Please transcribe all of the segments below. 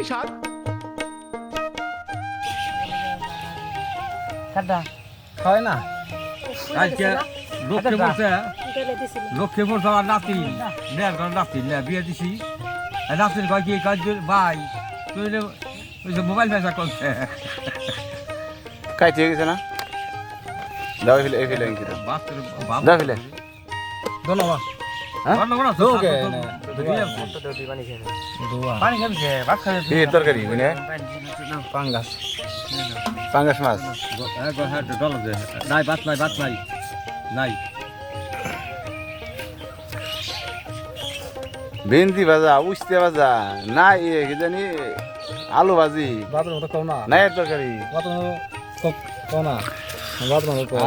কই শাক কাটা খায় না আজকে লক্ষ্মী পড়ছে আমার নাতি নেয়ার কারণ নাতি বিয়ে দিছি নাতির কয় কি কাজ ভাই তুই ওই যে মোবাইল ফেসা করছে খাইতে গেছে না দাও ফেলে এই ফেলে কি দাও ফেলে ধন্যবাদ পানি খাবছে ভাত খাবে কি তরকারি মানে পাঙ্গাস পাঙ্গাস মাছ নাই বাত নাই নাই ভেন্দি ভাজা উস্তে ভাজা না কি জানি আলু ভাজি বাথরুম তো কও না নাই তরকারি বাথরুম কও না বাথরুম কও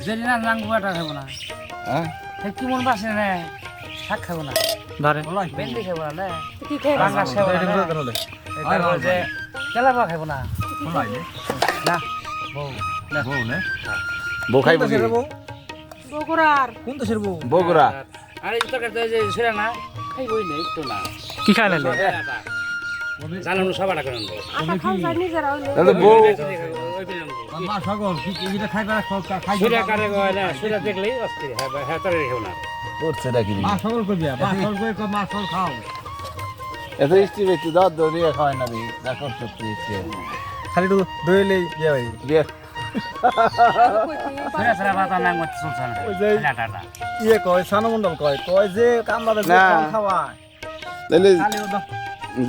যদি না লাঙ্গুয়াটা খাবো না হ্যাঁ কি মন বাসে না শাক খাবো না ধরে ভেন্ডি খাবো না কি খাই পাঙ্গাস খাবো না যে তেলাপা খাবো না না বউ নে বউ খাইব কি বগুড়ার কোন দেশের বউ বগুড়া আর এই তরকারি তো যে ছেড়ে না খাইবই না একটু না কি খায় না জানানো সবাটা করেন আটা খাও জানি যারা হইলে তাহলে বউ মা সকল কি খাইবা খাই সুরা কারে গয় না সুরা দেখলেই অস্থির হ্যাঁ তরকারি খাবো না করছে নাকি মা সকল করবি মা সকল করে মা সকল খাও এত ইস্তি ব্যক্তি দাও দরিয়া খাওয়াই না রে যা করতে ইচ্ছে খালি তো দইলেই বিয়ে ভাই বিয়ে সুরা সুরা ভাত না মত চলছে না ওই যে টাটা ইয়ে কয় সানু মন্ডল কয় যে কামলা যে না। খাওয়ায় তাহলে খালি ওটা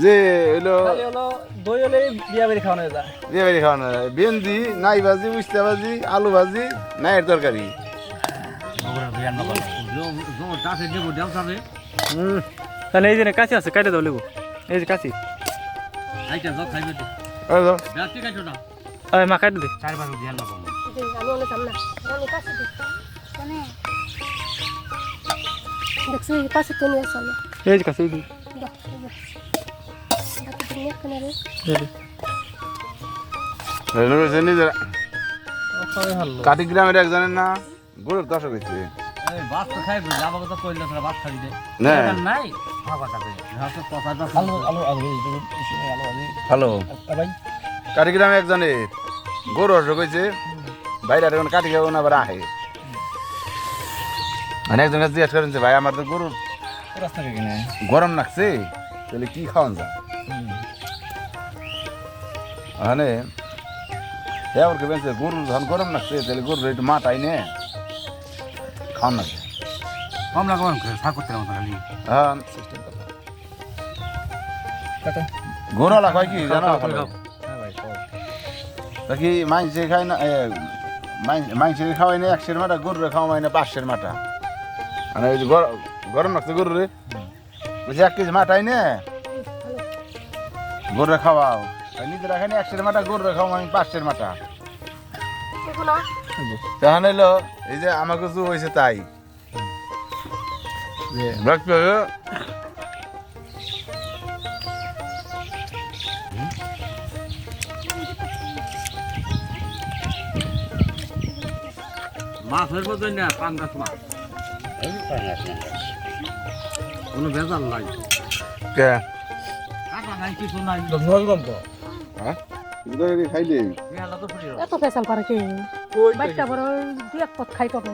যে হইলো খালি হলো দই হলে বিয়ে বাড়ি খাওয়ানো যায় বিয়ে বাড়ি খাওয়ানো ভেন্দি নাই ভাজি উস্তে ভাজি আলু ভাজি নাইয়ের তরকারি বগুড়া বিয়ান নগর জো ডাকে দেব দেও যাবে তাহলে এই যে কাছে আছে কাটে দাও লেবু এই যে কাছে আইটা জো খাইবে তো ওই তো, ডাকে কাটো না ওই মা কাটে দে চারবার বিয়ান নগর আমি অনেক সামনা আমি পাশে কোনে দেখছি পাশে তো নিয়ে আসলে এই যে কাছে এই যে দাও নিয়ে কোনে রে হইলো যে নিজের ও খাওয়াই হারলো কাটি গ্রামের একজনের না গরুর দশক হয়েছে এই ভাত তো খাইবে যাবো তো কইলো তোরা ভাত খাবি দে না নাই ভাবা যাবে হাতে কথাটা আলু আলু আলু এই যে আলু আলু হ্যালো ভাই কাটি গ্রামে একজনের গরু অসুখ হয়েছে বাইরে আর এখন কাটি খাবো না আবার আহে মানে একজন কাছে জিজ্ঞাসা করেন যে ভাই আমার তো গরুর রাস্তা থেকে কিনে গরম লাগছে তাহলে কি খাওয়ান যায় মানে এবার কে বেঁচে গরু যখন গরম লাগছে তাহলে গরুর একটু মাটাই নে খাওয়ান না কম না কম শাক করতে না খালি হ্যাঁ কাটো গরুওয়ালা কয় কি জানো হ্যাঁ ভাই খাও তা কি মাংসে খায় না মাংসে খাওয়াই না 100 মাটা গরুরে খাওয়াই না 500 মাটা মানে ওই যে গরম লাগছে গরুরে বলছি 1 কেজি মাটাই নে গরুরে খাওয়াও আর নিজেরা খাই না 100 মাটা গরুরে খাওয়াই 500 মাটা দেখো না তখন হইলো এই যে আমাকে কিছু হয়েছে তাই যে রাখতে হবে মাছ হইব তো না পাঙ্গাস মাছ এই পাঙ্গাস না কোনো বেজাল নাই কে কাটা নাই কিছু নাই ঝোল কম তো হ্যাঁ খাইলে বেলা তো ফুটি এত ফেসাল করে কে বাচ্চা বড় দুই এক পথ খাই কবে